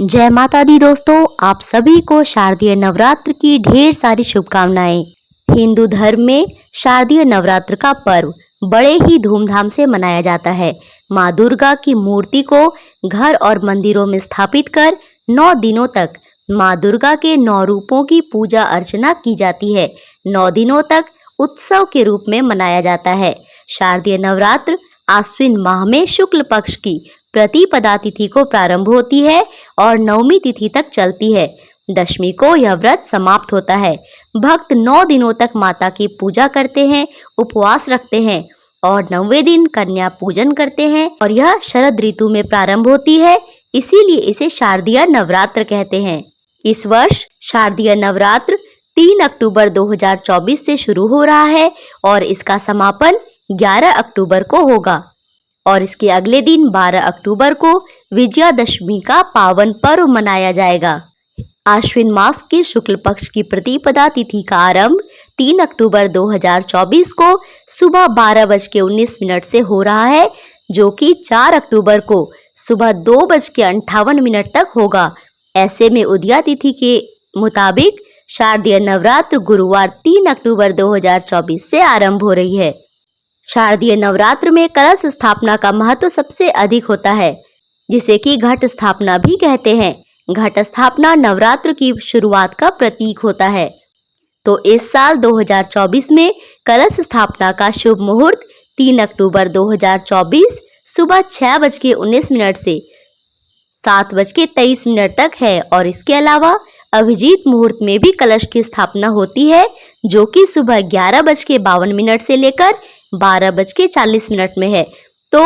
जय माता दी दोस्तों, आप सभी को शारदीय नवरात्र की ढेर सारी शुभकामनाएं। हिंदू धर्म में शारदीय नवरात्र का पर्व बड़े ही धूमधाम से मनाया जाता है। माँ दुर्गा की मूर्ति को घर और मंदिरों में स्थापित कर 9 दिनों तक माँ दुर्गा के 9 रूपों की पूजा अर्चना की जाती है। 9 दिनों तक उत्सव के रूप में मनाया जाता है। शारदीय नवरात्र आश्विन माह में शुक्ल पक्ष की प्रतिपदा तिथि को प्रारंभ होती है और नवमी तिथि तक चलती है। दशमी को यह व्रत समाप्त होता है। भक्त 9 दिनों तक माता की पूजा करते हैं, उपवास रखते हैं और 9वें दिन कन्या पूजन करते हैं और यह शरद ऋतु में प्रारंभ होती है, इसीलिए इसे शारदीय नवरात्र कहते हैं। इस वर्ष शारदीय नवरात्र 3 अक्टूबर 2024 से शुरू हो रहा है और इसका समापन 11 अक्टूबर को होगा और इसके अगले दिन 12 अक्टूबर को विजयादशमी का पावन पर्व मनाया जाएगा। आश्विन मास के शुक्ल पक्ष की प्रतिपदा तिथि का आरंभ 3 अक्टूबर 2024 को सुबह 12:19 से हो रहा है, जो कि 4 अक्टूबर को सुबह 2:58 तक होगा। ऐसे में उदया तिथि के मुताबिक शारदीय नवरात्र गुरुवार 3 अक्टूबर 2024 से आरंभ हो रही है। शारदीय नवरात्र में कलश स्थापना का महत्व सबसे अधिक होता है, जिसे कि घट स्थापना भी कहते हैं। घट स्थापना नवरात्र की शुरुआत का प्रतीक होता है। तो इस साल 2024 में कलश स्थापना का शुभ मुहूर्त 3 अक्टूबर 2024 सुबह 6:19 से 7:23 तक है और इसके अलावा अभिजीत मुहूर्त में भी कलश की स्थापना होती है, जो कि सुबह 11:52 से लेकर 12:40 में है। तो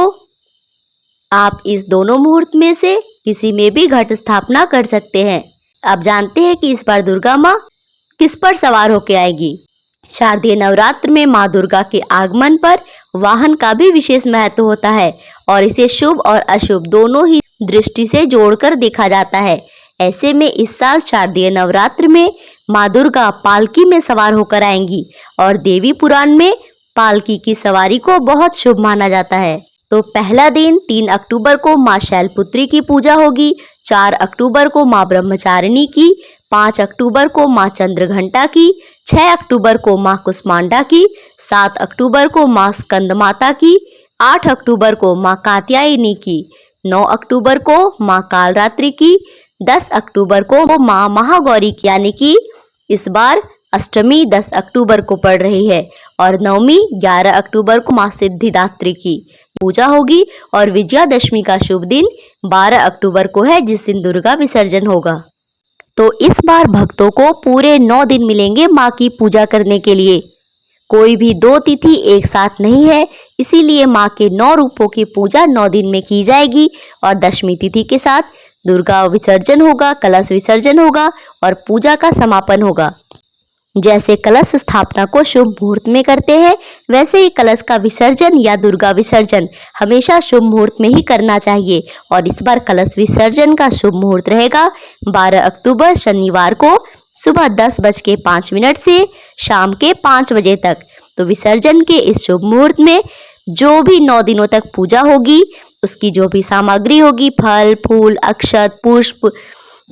आप इस दोनों मुहूर्त में से किसी में भी घट स्थापना कर सकते हैं। अब जानते हैं कि इस बार दुर्गा माँ किस पर सवार होकर आएगी। शारदीय नवरात्र में माँ दुर्गा के आगमन पर वाहन का भी विशेष महत्व होता है और इसे शुभ और अशुभ दोनों ही दृष्टि से जोड़कर देखा जाता है। ऐसे में इस साल शारदीय नवरात्र में माँ दुर्गा पालकी में सवार होकर आएंगी और देवी पुराण में पालकी की सवारी को बहुत शुभ माना जाता है। तो पहला दिन 3 अक्टूबर को माँ शैलपुत्री की पूजा होगी, 4 अक्टूबर को माँ ब्रह्मचारिणी की, 5 अक्टूबर को माँ चंद्रघंटा की, 6 अक्टूबर को माँ कुष्मांडा की, 7 अक्टूबर को माँ स्कंद माता की, 8 अक्टूबर को माँ कात्यायनी की, 9 अक्टूबर को माँ कालरात्रि की, 10 अक्टूबर को माँ महागौरी की, यानी कि इस बार अष्टमी 10 अक्टूबर को पड़ रही है और नवमी 11 अक्टूबर को माँ सिद्धिदात्री की पूजा होगी और विजयादशमी का शुभ दिन 12 अक्टूबर को है, जिस दिन दुर्गा विसर्जन होगा। तो इस बार भक्तों को पूरे 9 दिन मिलेंगे माँ की पूजा करने के लिए। कोई भी 2 तिथि एक साथ नहीं है, इसीलिए माँ के 9 रूपों की पूजा 9 दिन में की जाएगी और दशमी तिथि के साथ दुर्गा विसर्जन होगा, कलश विसर्जन होगा और पूजा का समापन होगा। जैसे कलश स्थापना को शुभ मुहूर्त में करते हैं, वैसे ही कलश का विसर्जन या दुर्गा विसर्जन हमेशा शुभ मुहूर्त में ही करना चाहिए और इस बार कलश विसर्जन का शुभ मुहूर्त रहेगा 12 अक्टूबर शनिवार को सुबह 10:05 से शाम के 5 बजे तक। तो विसर्जन के इस शुभ मुहूर्त में जो भी 9 दिनों तक पूजा होगी, उसकी जो भी सामग्री होगी, फल फूल अक्षत पुष्प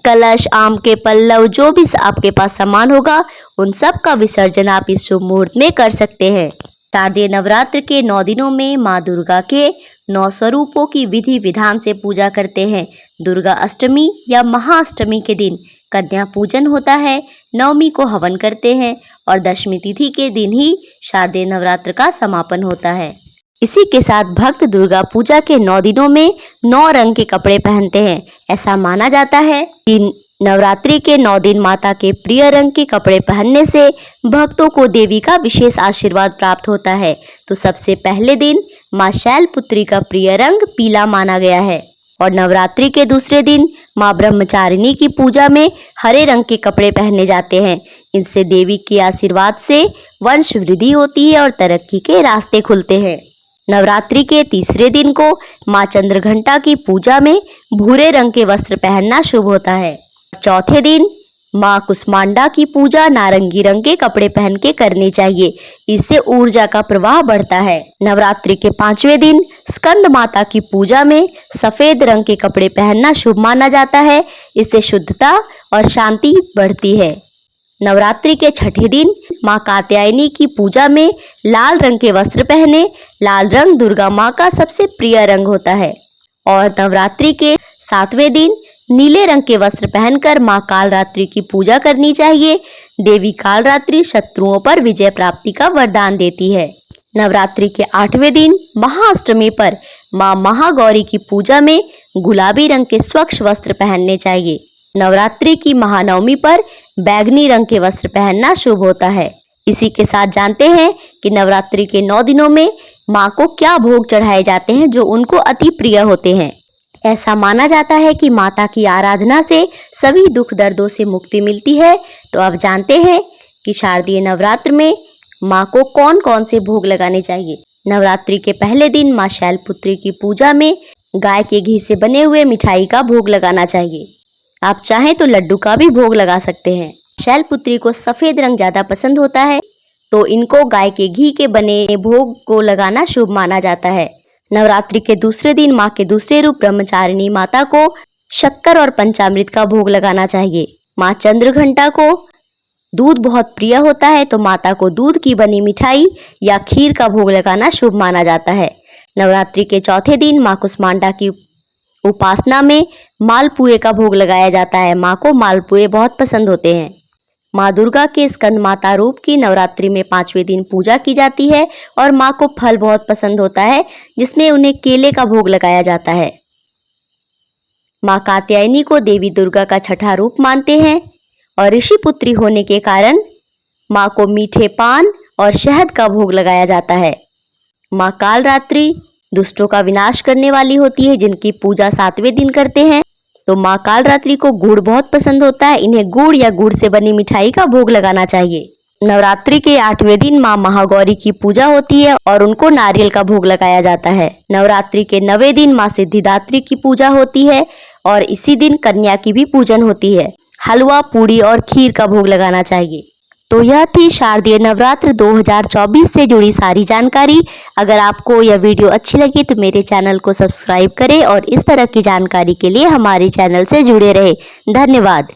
कलश आम के पल्लव, जो भी आपके पास सामान होगा, उन सब का विसर्जन आप इस शुभ मुहूर्त में कर सकते हैं। शारदीय नवरात्र के 9 दिनों में माँ दुर्गा के 9 स्वरूपों की विधि विधान से पूजा करते हैं। दुर्गा अष्टमी या महाअष्टमी के दिन कन्या पूजन होता है, नवमी को हवन करते हैं और दशमी तिथि के दिन ही शारदीय नवरात्र का समापन होता है। इसी के साथ भक्त दुर्गा पूजा के 9 दिनों में 9 रंग के कपड़े पहनते हैं। ऐसा माना जाता है कि नवरात्रि के 9 दिन माता के प्रिय रंग के कपड़े पहनने से भक्तों को देवी का विशेष आशीर्वाद प्राप्त होता है। तो सबसे पहले दिन माँ शैलपुत्री का प्रिय रंग पीला माना गया है और नवरात्रि के दूसरे दिन माँ ब्रह्मचारिणी की पूजा में हरे रंग के कपड़े पहने जाते हैं। इनसे देवी के आशीर्वाद से वंश वृद्धि होती है और तरक्की के रास्ते खुलते हैं। नवरात्रि के तीसरे दिन को माँ चंद्रघंटा की पूजा में भूरे रंग के वस्त्र पहनना शुभ होता है। चौथे दिन माँ कुष्मांडा की पूजा नारंगी रंग के कपड़े पहन के करनी चाहिए। इससे ऊर्जा का प्रवाह बढ़ता है। नवरात्रि के 5वें दिन स्कंद माता की पूजा में सफेद रंग के कपड़े पहनना शुभ माना जाता है। इससे शुद्धता और शांति बढ़ती है। नवरात्रि के 6ठे दिन माँ कात्यायनी की पूजा में लाल रंग के वस्त्र पहने। लाल रंग दुर्गा माँ का सबसे प्रिय रंग होता है। और नवरात्रि के 7वें दिन नीले रंग के वस्त्र पहनकर माँ कालरात्रि की पूजा करनी चाहिए। देवी कालरात्रि शत्रुओं पर विजय प्राप्ति का वरदान देती है। नवरात्रि के 8वें दिन महाअष्टमी पर माँ महागौरी की पूजा में गुलाबी रंग के स्वच्छ वस्त्र पहनने चाहिए। नवरात्रि की महानवमी पर बैगनी रंग के वस्त्र पहनना शुभ होता है। इसी के साथ जानते हैं कि नवरात्रि के 9 दिनों में माँ को क्या भोग चढ़ाए जाते हैं जो उनको अति प्रिय होते हैं। ऐसा माना जाता है कि माता की आराधना से सभी दुख दर्दों से मुक्ति मिलती है। तो अब जानते हैं कि शारदीय नवरात्र में माँ को कौन कौन से भोग लगाने चाहिए। नवरात्रि के पहले दिन माँ शैलपुत्री की पूजा में गाय के घी से बने हुए मिठाई का भोग लगाना चाहिए। आप चाहें तो लड्डू का भी भोग लगा सकते हैं। शैलपुत्री को सफेद रंग ज्यादा पसंद होता है, तो इनको गाय के घी के बने भोग को लगाना शुभ माना जाता है। नवरात्रि के दूसरे दिन माँ के दूसरे रूप ब्रह्मचारिणी माता को शक्कर और पंचामृत का भोग लगाना चाहिए। माँ चंद्रघंटा को दूध बहुत प्रिय होता है, तो माता को दूध की बनी मिठाई या खीर का भोग लगाना शुभ माना जाता है। नवरात्रि के चौथे दिन माँ कुष्मांडा की उपासना में मालपुए का भोग लगाया जाता है। माँ को मालपुए बहुत पसंद होते हैं। माँ दुर्गा के स्कंद माता रूप की नवरात्रि में 5वें दिन पूजा की जाती है और माँ को फल बहुत पसंद होता है, जिसमें उन्हें केले का भोग लगाया जाता है। माँ कात्यायनी को देवी दुर्गा का 6ठा रूप मानते हैं और ऋषि पुत्री होने के कारण माँ को मीठे पान और शहद का भोग लगाया जाता है। माँ कालरात्रि दुष्टों का विनाश करने वाली होती है, जिनकी पूजा 7वें दिन करते हैं। तो माँ कालरात्रि को गुड़ बहुत पसंद होता है। इन्हें गुड़ या गुड़ से बनी मिठाई का भोग लगाना चाहिए। नवरात्रि के 8वें दिन माँ महागौरी की पूजा होती है और उनको नारियल का भोग लगाया जाता है। नवरात्रि के 9वें दिन माँ सिद्धिदात्री की पूजा होती है और इसी दिन कन्या की भी पूजन होती है। हलवा, पूड़ी और खीर का भोग लगाना चाहिए। तो यह थी शारदीय नवरात्र 2024 से जुड़ी सारी जानकारी। अगर आपको यह वीडियो अच्छी लगी तो मेरे चैनल को सब्सक्राइब करें और इस तरह की जानकारी के लिए हमारे चैनल से जुड़े रहे। धन्यवाद।